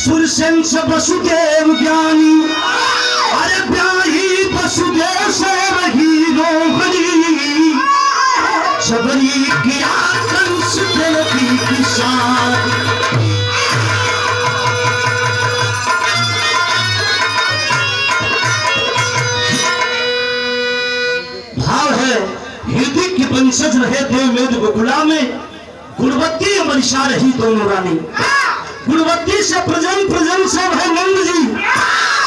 सुरसेन से वसुदेव ज्ञानी, अरे ब्याही वसुदेव से रही रोहनी, सबरी किया कंस देवकी की साथ। भाव है हृदय के वंशज रहे देवमेध गोकुला में, गुणवत्ती मनीषा रही दोनों रानी। गुणवत्ती से प्रजन सब है नंद जी,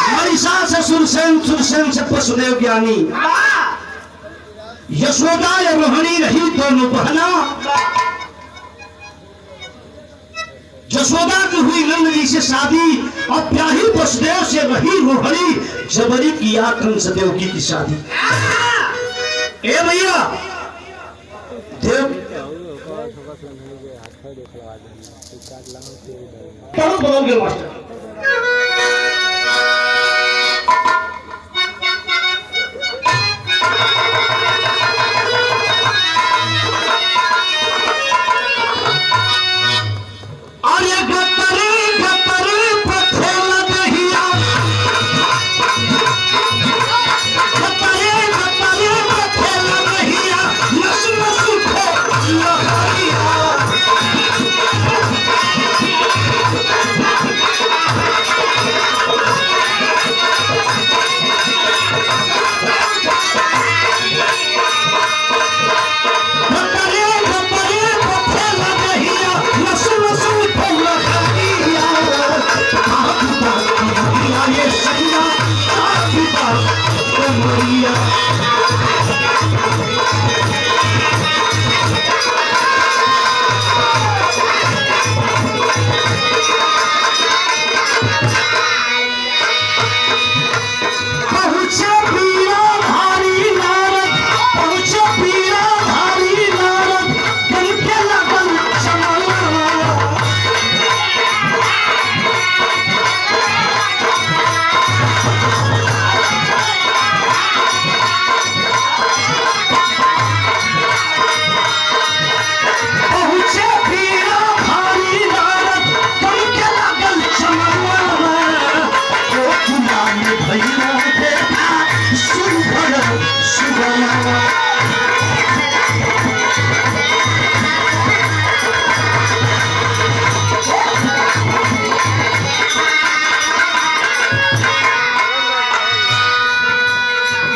मनीषा से सुरसेन, सुरसेन से वसुदेव ज्ञानी। यशोदा या रोहिणी रही दोनों बहना। यशोदा की हुई नंद जी से शादी और ब्याही वसुदेव से रही रोहिणी, जबरी किया कंस देवकी की शादी। ए भैया देव बोलोगे मास्टर।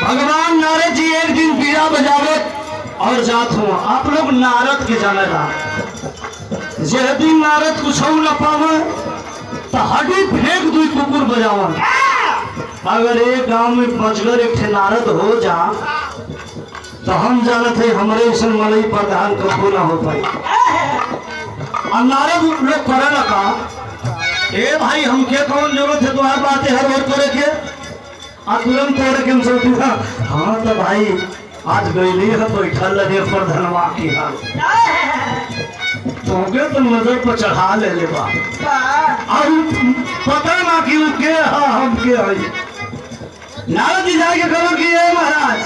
भगवान नारद जी एक दिन बीड़ा बजावत और जात हुआ। आप लोग नारद के जानेगा, जह दिन नारद कुछ न पावे तो हड्डी फेंक दुई कुकुर बजावन। अगर एक गांव में बचगर एक ठे नारद हो जा तो हम जानते हैं हमरे ऐसा मलई प्रधान कबो ना हो पाई। और नारद लोग करे लगा, ए भाई हमके कौन जरूरत है तुम्हारी बातें हर और करे के, तुरंत तोड़ के सोचूंगा। हाँ तो भाई आज गई है बैठल लगे प्रधनवा की हाल तोगे तो नजर पर चढ़ा ले ले बा और पता ना कि के हम के आई। नारद जी जाके कहो कि ए महाराज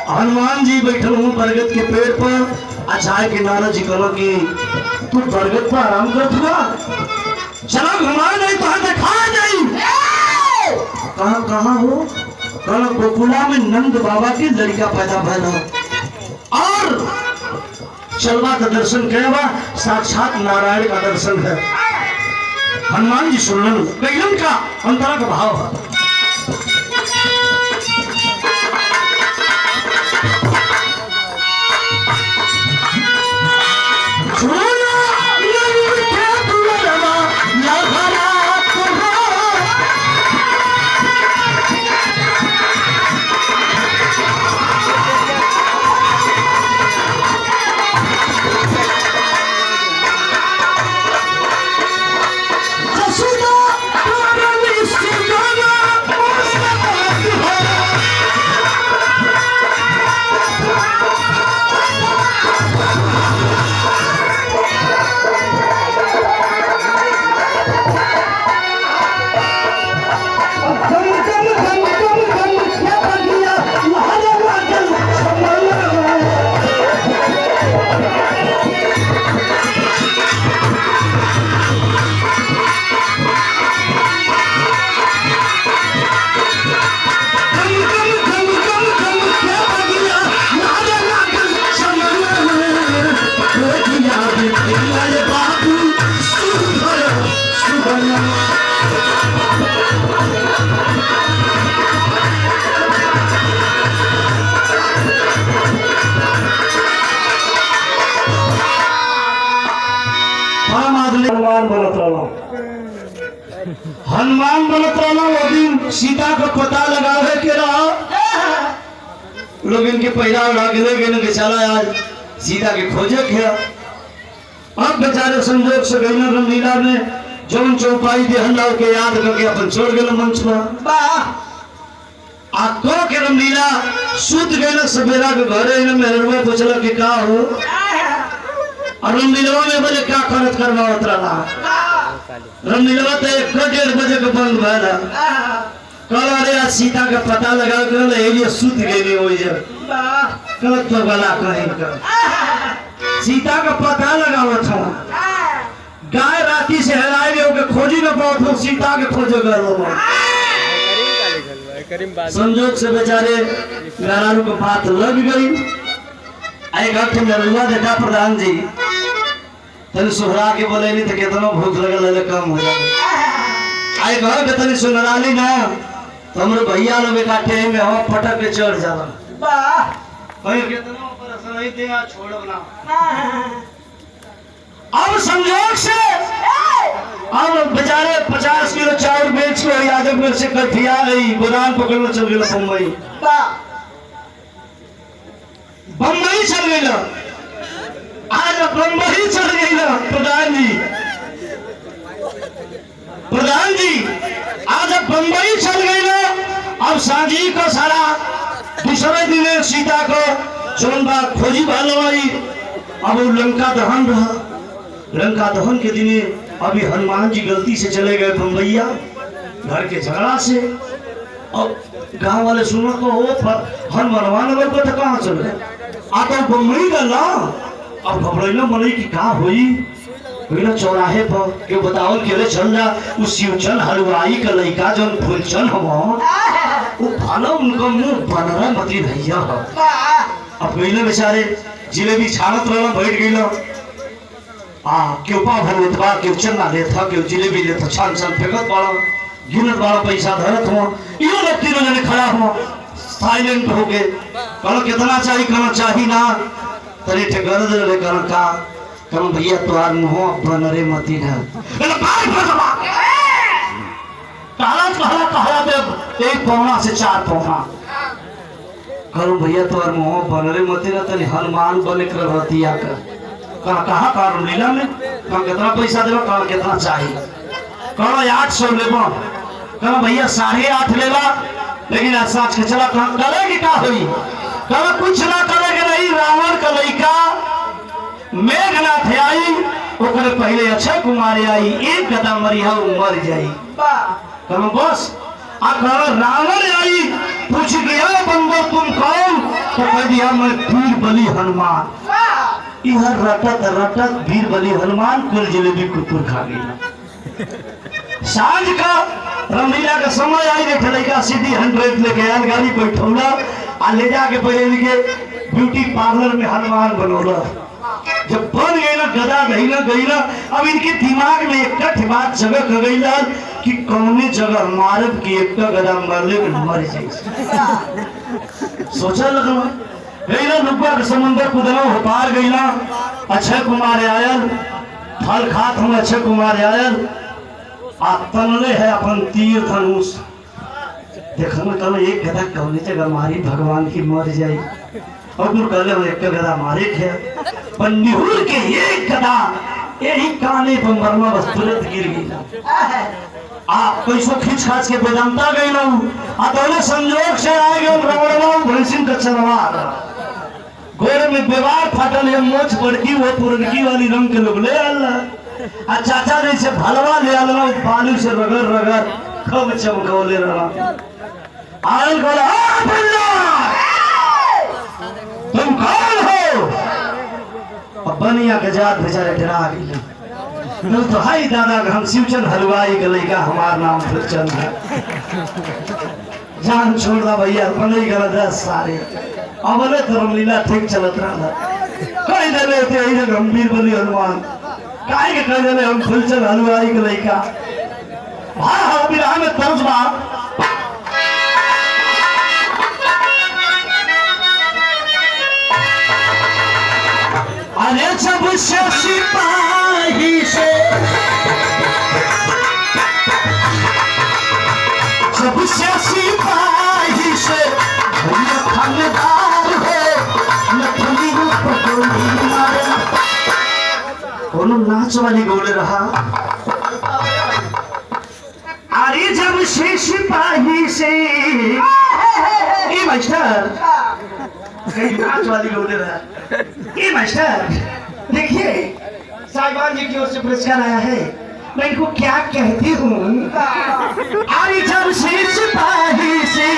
हनुमान जी बैठल हूँ बरगद के पेड़ पर। अच्छा है कि नारद जी कहो कि तू बरगद पर आराम कर हुआ, चलो घुमा नहीं तो हम देखा जाई। कहाँ कहाँ हो? कल गोकुला में नंद बाबा की लड़का पैदा भैया और चलवा का दर्शन करवा, साक्षात नारायण का दर्शन है। हनुमान जी सुनन कैलन का अंतरा का भाव है। लोग इनके पैरा उड़ा के ले गए कि चला आज सीता के खोजे किया। अब बेचारे संजोग से गई रामलीला में जौन चौपाई देहला के याद करके अपन छोड़ गए मंच पर। आ को के रामलीला सुत गए सवेरा के घरे मेहरवा पूछला कि का हो और रामलीला में बोले क्या खर्च करवा उतरला। रामलीला तो 1-1:30 बजे के बंद भला कल अरे सीता का पता लगा कर ये सुत गई हो कल तो गला कहीं कर सीता का पता लगावा था गाय राती से हराए के खोजी न पाओ सीता के खोजे गए संजोग से बेचारे मेहरारू को बात लग गई। एक घंटे में रुआ देखा प्रधान जी तनी सुहरा के बोले नहीं तो कितना भूख लगल कम हो जाए। आई घर के तनी सुनराली ना तो हमरे भैया लोग काटे में हम फटक के चढ़ जाला कहीं कितना परेशानी दे छोड़ब ना। अब संजोग से अब बेचारे 50 किलो चावल बेच के यादव में से कठिया गई गोदाम पकड़ने चल गए बम्बई चल गई आज बम्बई चल गई प्रधान जी आज बम्बई चल गई ना। अब सांझी को सारा दूसरे दिन सीता को चौंबा खोजी भाई अब लंका दहन रहा। लंका दहन के दिन अभी हनुमान जी गलती से चले गए बम्बैया घर के झगड़ा से। और गांव वाले सुनो तो वो हनुमान नगर को तो कहाँ चल गए आता बम्बई गला। अब घबराइलो मने की का हुई चौराहे पर के बताओ के चल जा उस शिवचन हलवाई का लड़का जो फूलचन हम वो भालो उनका मुंह बनरा मती भैया अब गईलो बेचारे जिलेबी छानत रहना बैठ गईलो क्यों पा भर लेता क्यों चन्ना लेता क्यों जिलेबी लेता छान छान फेंकत बाड़ा गिनत बाड़ा पैसा धरत हो यो लोग तीनों जने खड़ा हो साइलेंट हो गए कहना कितना चाहिए कहना चाहिए ना तरी ठेकर दे ले कहना का कहना भैया तोहार मुंह बनरे मती है कहला दे 1 पौना से 4 पौना कहूँ भैया तोहार मुंह बनरे मती ना तनी हनुमान बने कर रहतिया कर कहा कारण लीला में कहा कितना पैसा देवा कहा कितना चाहिए कहा 800 लेबो कहा भैया 8.5 लेवा लेकिन साच के चला कहा करे की का हुई कहा कुछ ना करे के नहीं रावण का लड़का मेघनाथ आई ओकरे पहले अक्षय कुमार आई एक कदम मरिया मर जाई कहा बस आ कहा रावण आई पूछ गया बंदो तुम कौन तो कह दिया मैं वीर बलि हनुमान इधर रटत रटत वीर बलि हनुमान कुल जलेबी कुकुर खा गई। सांझ का रामलीला का समय आई रे लड़का सीधी 100 लेके आयल गाड़ी पर ठौला आ ले जाके पहले इनके ब्यूटी पार्लर में हनुमान बनौला। जब बन गई ना गदा गई ना अब इनके दिमाग में एक बात जगह कर गई कि कौने जगह मारब की एक गदा मारले मर जाए। सोचा लगा गईला लुब्बा के समंदर कुदना हो पार गईला अक्षय कुमार आयल फल खात हम अक्षय कुमार आयल आ तनले है अपन तीर धनुष देखो कल एक गदा कौने जगह मारी भगवान की मर जाए और दूर कहले एक गदा मारे थे पर निहुर के एक गदा यही काने पर मरना बस तुरंत गिर गई आप कैसो खींच खाच के बेदांता गई ना आ दोनों संजोग से आए गए रवड़वा भैंसिन का चलवा गोरे में बेवार फाटल है मोछ बड़की वो पुरनकी वाली रंग के लोग ले आला आ चाचा जैसे भलवा ले आला बालू से रगड़ रगड़ खब चमकौले रहा आयल बोला तुम कौन हो अब बनिया के जात बेचारे डरा गई नहीं तो हाई दादा हम शिवचंद हलवाई के लड़का हमार नाम फुलचंद है जान छोड़ दा भैया बने गल 10 सारे अबले तो रामलीला ठीक चलत रहा कह देले थे इधर गंभीर बलि हनुमान काहे के कह देले हम फुलचंद हलवाई के लड़का हां हां बिरहा में तर्ज बा अरे जब से सिपाही से जब से सिपाही से थानेदार कोनो नाच वाली गौले रहा। अरे जब से सिपाही से ए मास्टर कहीं नाच वाली गौले रहा। ए मास्टर देखिए साहिबान जी की ओर से पुरस्कार आया है, मैं इनको क्या कहती हूँ। अरे जब से सिपाही से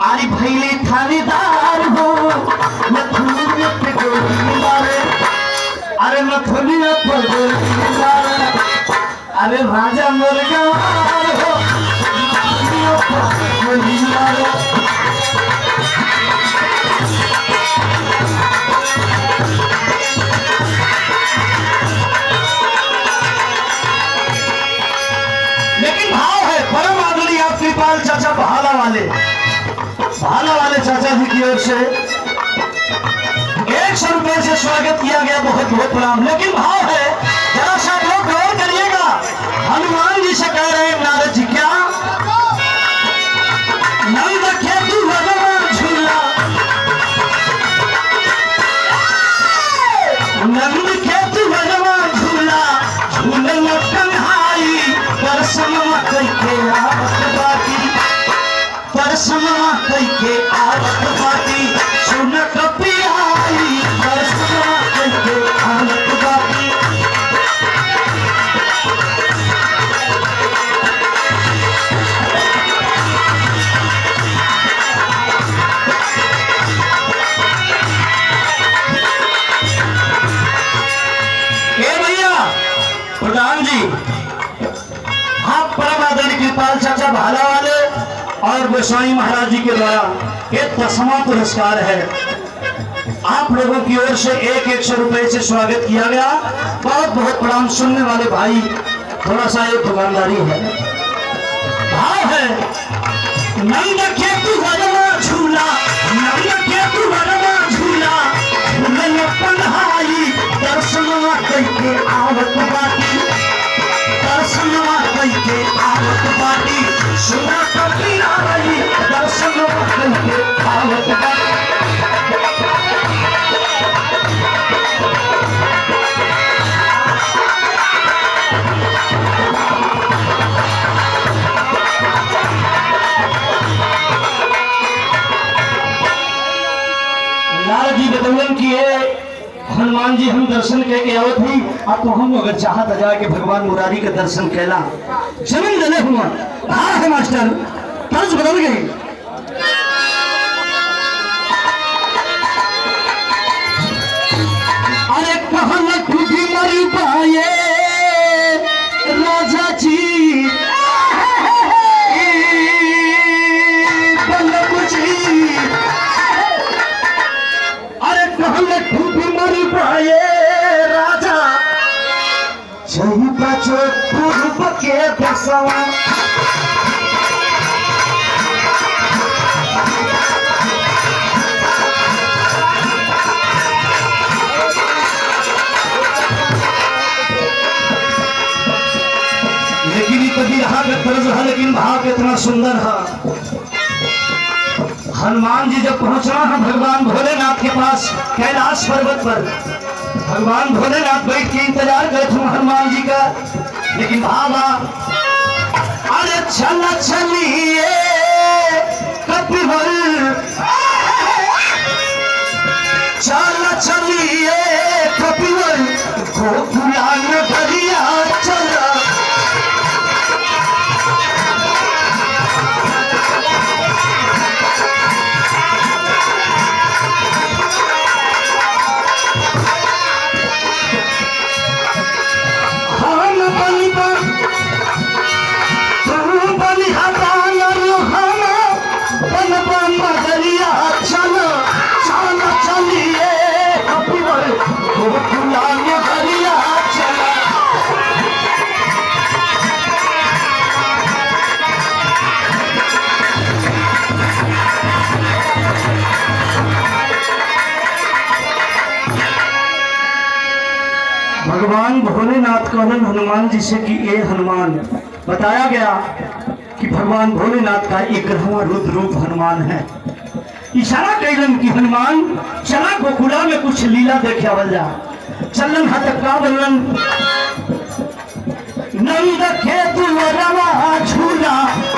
अरे भैले थानेदार हो नथुनिया पे गोली मारे, अरे नथुनिया पे गोली मारे, अरे राजा मुर्गावार हो नथुनिया पे गोली मारे। लेकिन भाव है परम आदरणीय आपके पाल चाचा बहाला वाले चाचा जी की ओर से 100 रुपए से स्वागत किया गया, बहुत बहुत प्रणाम। लेकिन भाव है जरा सा लोग गौर करिएगा, हनुमान जी से कह रहे हैं नारद जी क्या नंद केतु भगवान झूला, नंद केतु भगवान झूला झूलन कन्हाई परसनमा करके आवत बाटी, परसनमा करके आवत बाटी, सुन कपियाई परसनमा करके आवत बाटी। ए भैया प्रधान जी, आप परम आदरणीय कृपाल चाचा भाला वाले और गोस्वामी महाराज जी के द्वारा एक 10वां पुरस्कार है। आप लोगों की ओर से 100 रुपए से स्वागत किया गया, बहुत बहुत प्रणाम। सुनने वाले भाई थोड़ा सा एक दुकानदारी है, भाव है नंद केतु भगवा झूला, नंद केतु भगवा झूला झूलन कन्हाई दर्शनवा करके आवत बाटी, दर्शनवा करके आवत बाटी, सुना कपियाई दर्शनवा करके आवत बाटी। नारद जी बतौलन किए हनुमान जी हम दर्शन करके आवत ही, अब तो हम अगर चाहत जाके भगवान मुरारी का दर्शन कैला जमीन दले हुआ। हाँ है मास्टर, तर्ज बदल गई। अरे कहल खुदी मरी पाए राजा जी राजा जही बचो पूर्व के दसवा, लेकिन ये कभी रहा का तर्ज है, लेकिन भाव कितना सुंदर है। हनुमान जी जब पहुंचना है भगवान भोलेनाथ के पास कैलाश पर्वत पर, भगवान भोलेनाथ बैठ के इंतजार करते थे हनुमान जी का, लेकिन भावा अरे चला चलिए कपिवर, चला चलिए कपिवर गोकुला नगरिया चला। भगवान भोलेनाथ कहलन हनुमान जी से कि ये हनुमान, बताया गया कि भगवान भोलेनाथ का 11वां रुद्र रूप हनुमान है। इशारा कैलन कि हनुमान चला गोकुला में कुछ लीला देखे आवल जा, चलन हटका बनन नंद के दुअरवा झूला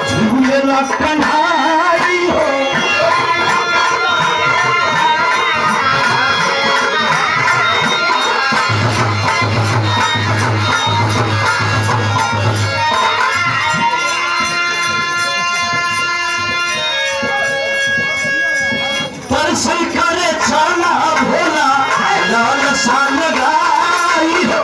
झूलेला कन्हाई हो। दर्शन करे छाना भोला लाल सान गाई हो।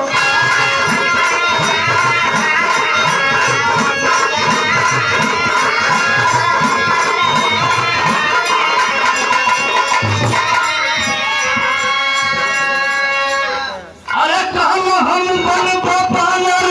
अरे काम हम बन पापायर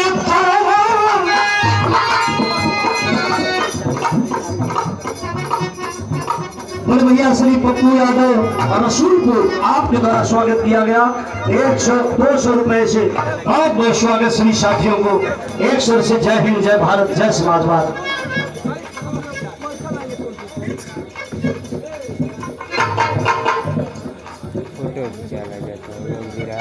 बड़े भैया श्री पप्पू यादव रसूलपुर आपके द्वारा स्वागत किया गया। 100-200 रुपए से बहुत बहुत स्वागत सभी साथियों को। एक स्वर से जय हिंद, जय भारत, जय समाजवाद। फोटो चला जाता है लोग गिरा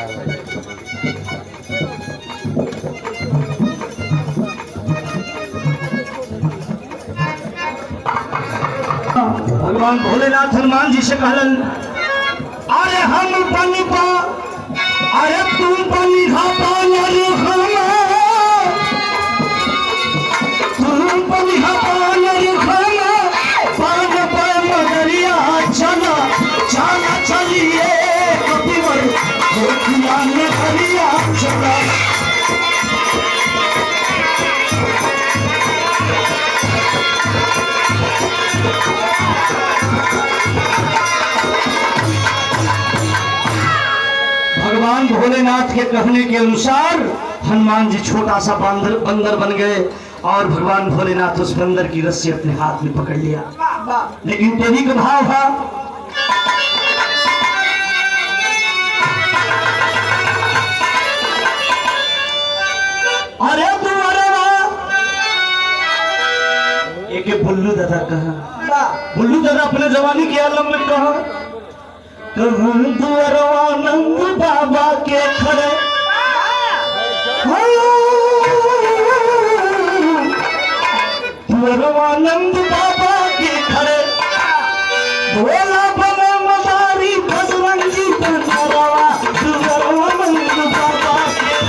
भगवान भोलेनाथ हनुमान जी से कहलन अरे हम बनी पा अरे तुम बनी तुम बनी मगरिया चला चला चलिए चला। भगवान भोलेनाथ के कहने के अनुसार हनुमान जी छोटा सा बंदर बन गए और भगवान भोलेनाथ उस बंदर की रस्सी अपने हाथ में पकड़ लिया। लेकिन देवी का भाव था अरे तू अरे एक बुल्लू दादा कहा, बुल्लू दादा अपने जवानी के आलम में कहा दुअरवानंद बाबा के खड़े दुअरवानंद बाबा के खड़े भोला बने मदारी बजरंगी दुअरवा दुअरवानंद बाबा के।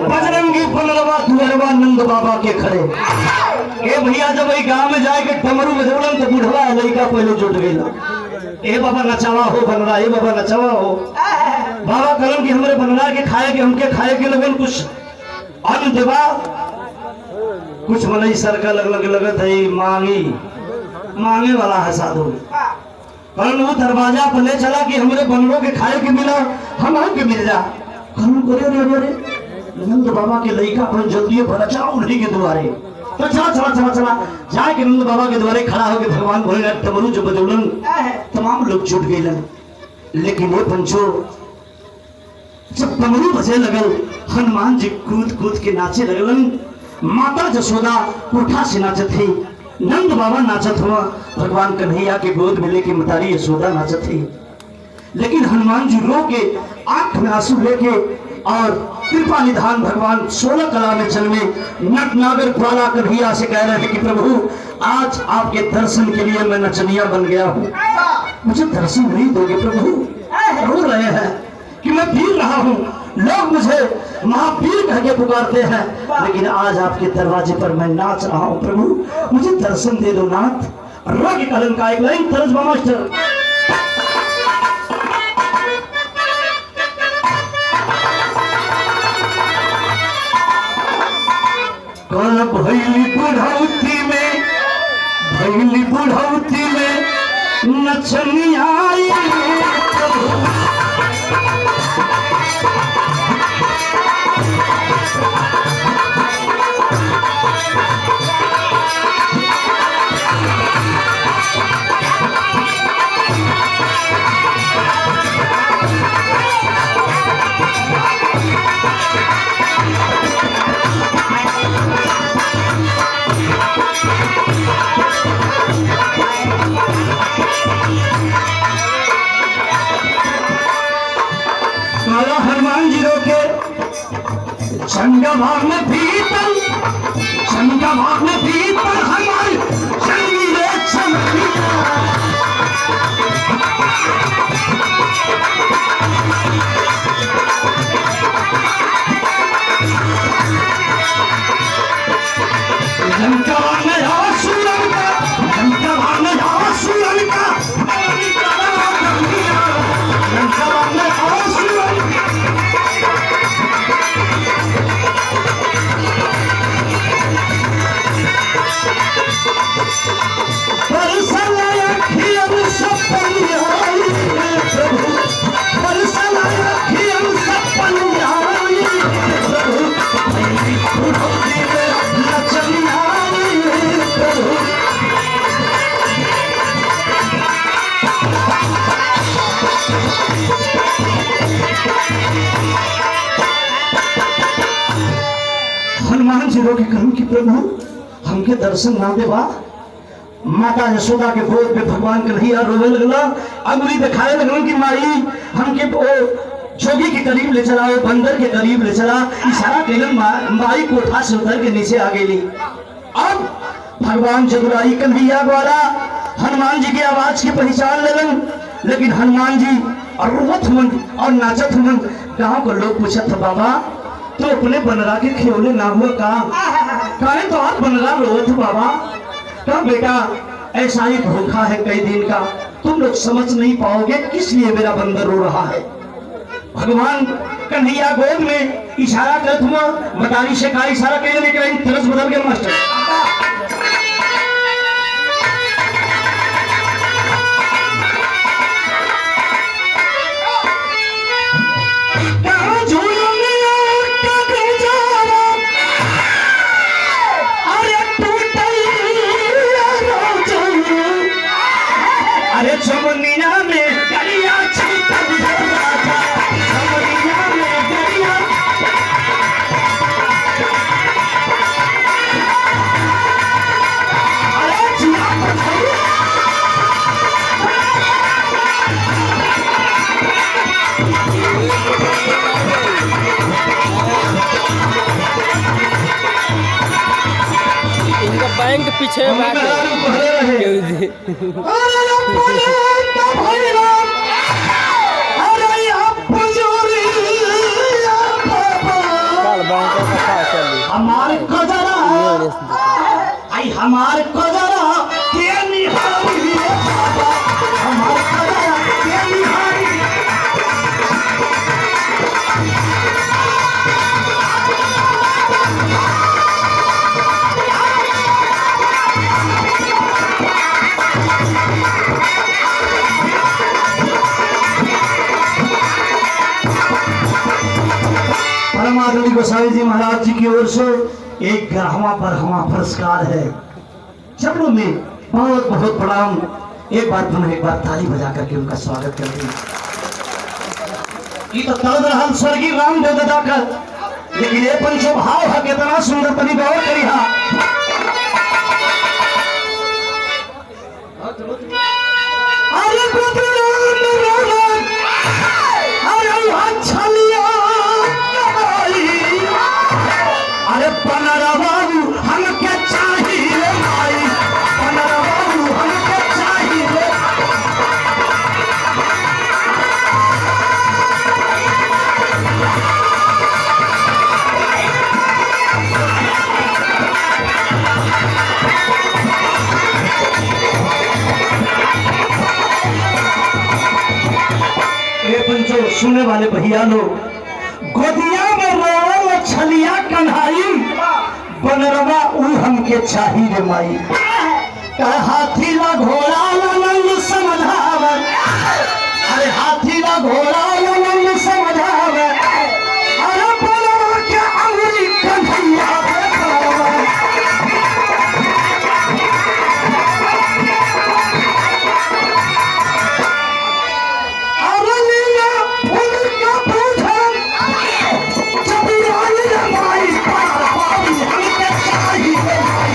बजरंगी बनरवा दुअरवा नंद बाबा के खड़े। ए भैया जब वही गांव में जाके डमरू बजौलन तो बुढ़वा लड़का पहले जुट गई। ए बाबा नचावा हो बनरा, ए बाबा नचावा हो। बाबा कलम की हमारे बनरा के खाए के हमके खाए के लगन कुछ अन्न देवा कुछ मनई सरका लगत है मांगे वाला है साधु। कल वो दरवाजा पर ले चला कि हमरे बनरों के खाए के मिला हम के मिल जा। नंद बाबा के लड़का पर जल्दी बचा उन्हीं के द्वारे तो चला जाके नंद बाबा के द्वारे खड़ा होकर भगवान भोलेनाथ डमरू जो बजौलन तमाम लोग छूट गए। लेकिन वो पंचो जब डमरू बजे लगल हनुमान जी कूद कूद के नाचे लगलन। माता जसोदा कोठा से नाचत थी, नंद बाबा नाचत हुआ, भगवान कन्हैया के गोद में लेके मतारी यशोदा नाचत थी। लेकिन हनुमान जी रो के आंख में आंसू लेके और कृपा निधान भगवान 16 कला में चल में नट नागर ग्वाला कन्हैया से कह रहे हैं कि प्रभु आज आपके दर्शन के लिए मैं नचनिया बन गया हूँ, मुझे दर्शन नहीं दोगे प्रभु। रो रहे हैं कि मैं पीर रहा हूँ, लोग मुझे महावीर कह के पुकारते हैं, लेकिन आज आपके दरवाजे पर मैं नाच रहा हूँ प्रभु, मुझे दर्शन दे दो नाथ। रो के कलन का एक लाइन तर्जमा मास्टर भैली बुढ़ौती में नचनिया भाग में भीतर, शंका भाग में भीतर हमारी जंगीरे चमकिया। शंका भाग में आसुरन का, शंका भाग में आसुरन का, शंका भाग में आसुरन का। हनुमान जी रोके कहूं कि प्रभु हमके दर्शन ना देवा। माता यशोदा के गोद पे भगवान कन्हैया रोवे लगला, अंगुली दिखाए लगल कि माई हमके वो जोगी के करीब ले चला, वो बंदर के करीब ले चला। इशारा केलन माई कोठा से उतर के नीचे आ गई। अब भगवान चतुराई कन्हैया द्वारा हनुमान जी की आवाज की पहचान लगन, लेकिन हनुमान जी और रोवत हुन और नाचत हुन। गांव के लोग पूछत था बाबा तो अपने बनरा के खेवले ना हुआ का, काहे तो आप बनरा रोवत बाबा। क्या बेटा ऐसा ही धोखा है कई दिन का, तुम लोग समझ नहीं पाओगे किस लिए मेरा बंदर रो रहा है। भगवान कन्हैया गोद में इशारा करत हुआ, मतारी से का इशारा कहे लेकिन तरस बदल गया मास्टर। चमनिया में गरिया छीटा राजा, चमनिया में गरिया। अरे जिया इनका बैंक पीछे बात है। हमारे को जरा आई हमारे को जरा के निहारी बाबा, हमारे को जरा के निहारी। परमात्मा गोसाई जी महाराज जी की ओर से एक ग्राहवा पर हमा पुरस्कार है। चरणों में बहुत बहुत प्रणाम। एक बार पुनः एक बार ताली बजा करके उनका स्वागत करते हैं। तो तलब रहल स्वर्गीय राम देवता कर, लेकिन ये पंचो भाव है कितना सुंदर तनी गौर करिहा। अरे बनरा बाबू हमके चाहिए भाई, बनरा बाबू हमके चाहिए। ये पंचो सुनने वाले भैया लोग, गोदिया में रोवल छलिया कन्हाई, बनरवा ऊ हमके चाहिए रे माई। हाथी ला घोड़ा नंद समझावे, अरे हाथी ला घोड़ा नंद समझावे, अरे बनरवा के अंगुली कन्हैया पे। अरे लीला उनका पूछन चतुराई रे माई, पारी हमके चाहिए माई।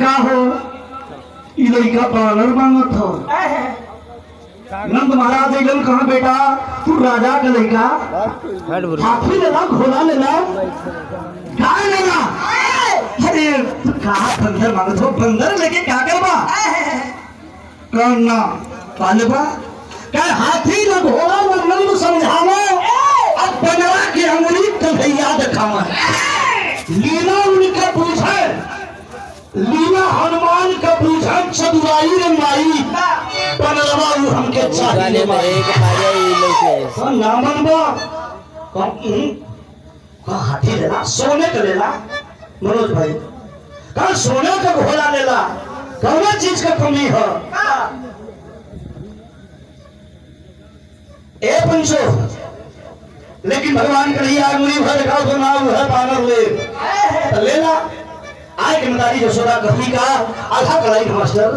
का हो ई लड़का बानर मांगत हो नंद महाराज एकदम कहा बेटा तू राजा का लड़का हाथी लेला घोड़ा लेला गाय लेला अरे तू कहा बंदर मांगत हो बंदर लेके क्या करबा करना पालेबा क्या हाथी न घोड़ा न नंद समझावा अब बनवा के अंगुली कन्हैया दिखावा लीला उनका पूछे लीला हनुमान का पूछा चतुराई रे माई बनवा हमके चाहिए ना मनवा का हाथी लेला सोने का लेला मनोज भाई का सोने का घोड़ा लेला कौन चीज का कमी है ए पंचो लेकिन भगवान कन्हैया अंगुली भर दिखाओ तो ना है बानर ले लेला आए के मदारी यशोदा कथी का आधा कलाई का मास्टर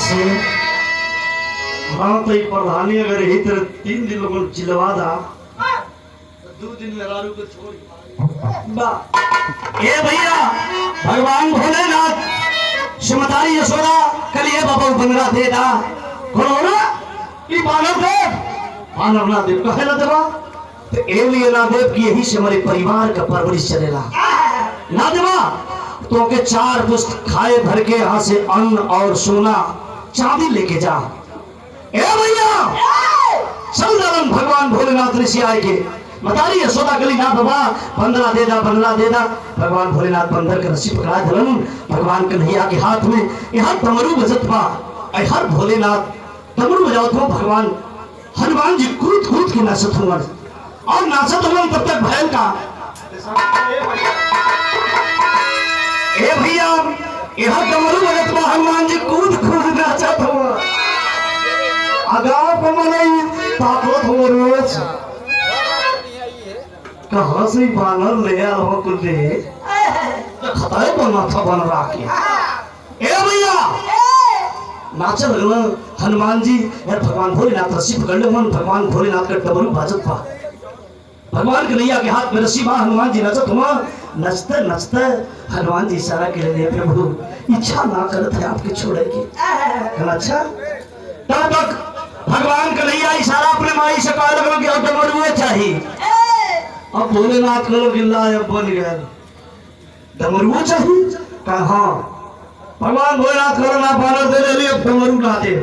से हाँ तो प्रधानी अगर यही तरह 3 दिन लोगों चिलवा दा 2 दिन में रारू को छोड़ ए भैया भगवान भोलेनाथ सुमतारी यशोदा कल ये बाबा बनरा दे दा कौन ना कि बानर ना देव कहे ना देवा तो ए लिए ना देव की यही से हमारे परिवार का परवरिश चलेला ना देवा तो के 4 पुष्ट खाए भर के यहाँ से अन्न और सोना चांदी लेके जा ए भैया चल दलन भगवान भोलेनाथ ऋषि आएंगे मतारी यशोदा गली ना बाबा बंदरा दे दा भगवान भोलेनाथ बंदर का रस्सी पकड़ा दलन भगवान कन्हैया के हाथ में यहाँ डमरू बजत बा हर भोलेनाथ डमरू बजावत हो भगवान हनुमान जी कूद के नाचत हुआ और नाचत हुआ तब तक भयल का ए भैया यहाँ डमरू बजत बा हनुमान जी कूद नाचत हुआ अगाव मनई ताकत हो रोज कहाँ से बानर ले आल हो कुल्ले खताए बना था बन रहा के ए भैया नाचल लगल हनुमान जी यार भगवान भोलेनाथ रस्सी पकड़ ले मन भगवान भोलेनाथ का डमरू बाजत बा भगवान कन्हैया के हाथ में रस्सी बा हनुमान जी नचत हुआ नचते हनुमान जी इशारा के लिए प्रभु इच्छा ना करत है आपके छोड़े की अच्छा तब तक भगवान कन्हैया इशारा अपने माई से कह लगल कि अब डमरू चाहिए अब भोलेनाथ को गिल्ला बन गया डमरू चाहिए कहा भगवान भोलेनाथ को ना बानर दे ले अब डमरू ला दे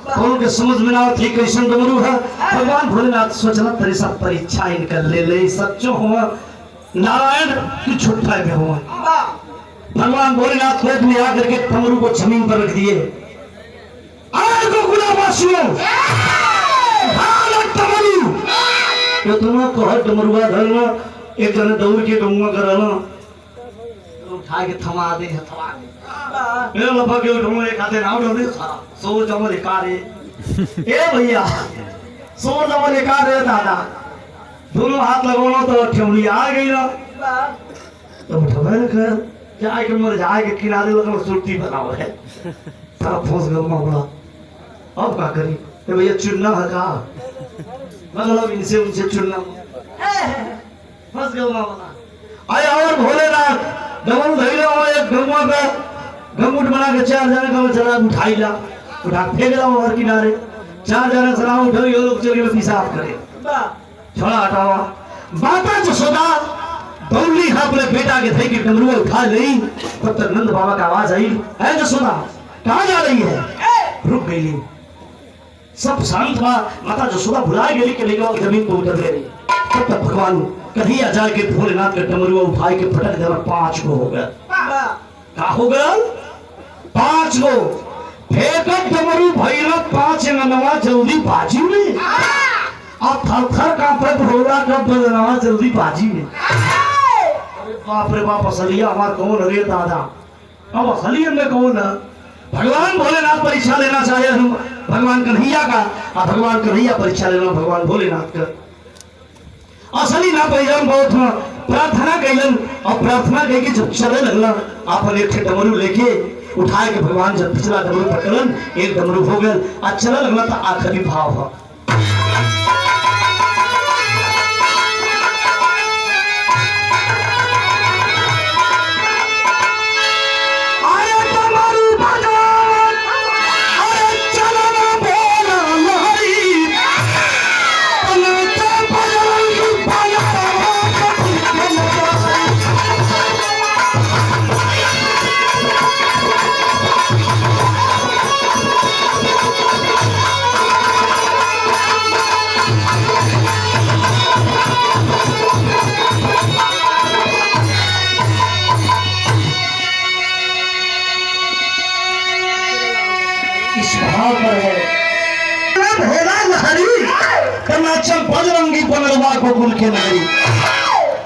कौन के समझ में ना ठीक कैसन डमरू है भगवान भोलेनाथ सोचना तेरी सब परीक्षा इनका ले सच्चो हुआ नारायण की छुट्टा में हुआ भगवान भोलेनाथ खेत में आकर के डमरू को जमीन पर रख दिए आए को गुलाबासियों ये तुम्हारा को हर डमरुआ धरना एक जने दौड़ के गंगा कराना उठा के थमा दे मेरा लफा के ढूंढे खाते ना ढूंढे सो जमा लिखा रे ए भैया सो जमा लिखा रे दादा दोनों हाथ लगाना तो ठेवनी आ गई ना तो ठहर कर जाए के मर जाए के किनारे लगन सुर्ती बनाओ है सारा फंस गया मामला अब क्या करी ए भैया चुनना है का मतलब इनसे उनसे चुनना फंस गया मामला आया और भोलेनाथ डबल धैर्य हो एक गंगा का गंगुट बना के 4 जने का चला उठाई ला उठा फेंक ला और किनारे 4 जने सलाम उठाई वो लोग चल के पेशाब करे छोड़ा हटावा माता जसोदा दौड़ी अपने बेटा के थे कि डमरुआ उठा ली तब तक नंद बाबा का आवाज आई है जसोदा कहाँ जा रही है रुक गई सब शांत हुआ माता जसोदा भुला गई के लेकर जमीन पर उतर गई तब तक भगवान कन्हैया जाके भोलेनाथ के डमरुआ उठाई के फटक देना 5 गो हो गया क्या हो गया 5 गो फेंकत डमरू भैया 5 नवा जल्दी बाजी में आप थर थर कांपत होला कब नवा जल्दी बाजी में बाप रे बाप असलिया हमार कौन रे दादा अब असलियत में कौन है भगवान भोलेनाथ परीक्षा लेना चाहे हम भगवान कन्हैया का और भगवान कन्हैया परीक्षा लेना भगवान भोलेनाथ का असली ना पहचान बहुत प्रार्थना कैलन और प्रार्थना कह के जब चले लगला आपन एक डमरू लेके उठाए के भगवान जब पिछला डमरू पकड़न एक डमरू हो गया और चला लगला तो आखिरी भाव है बजरंगी बनरवा को कुल के नगरी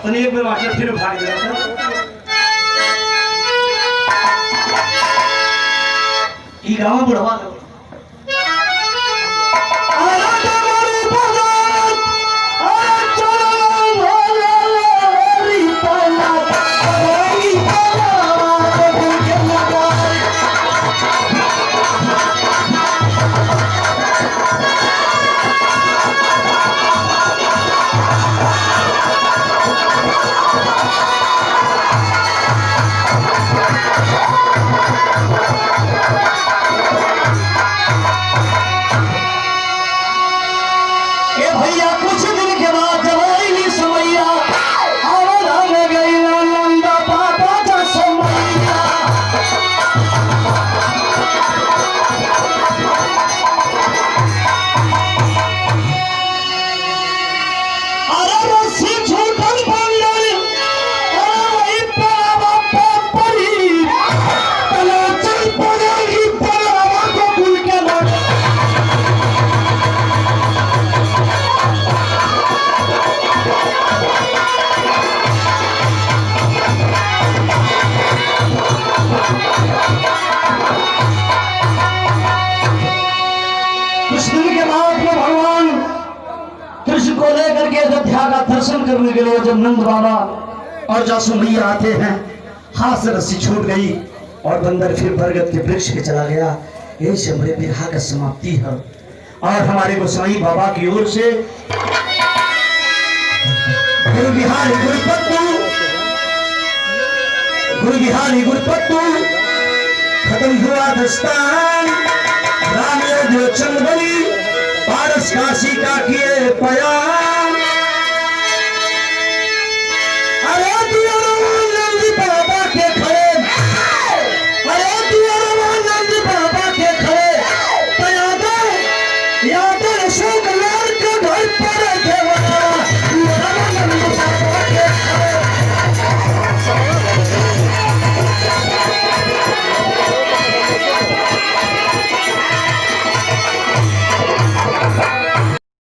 तने एक बार वाक्य फिर भाग गया ई गांव बुढ़वा दर्शन करने के लिए जब नंद बाबा और जासू मैया आते हैं हाथ से रस्सी छूट गई और बंदर फिर बरगद के वृक्ष पे चला गया। यही से हमारे बिरहा का समाप्ति है और हमारे गोसाई बाबा की ओर से गुरु बिहारी गुरुपत्तू खत्म हुआ दस्तान राम जो चंदबली पारस काशी का किए पयान।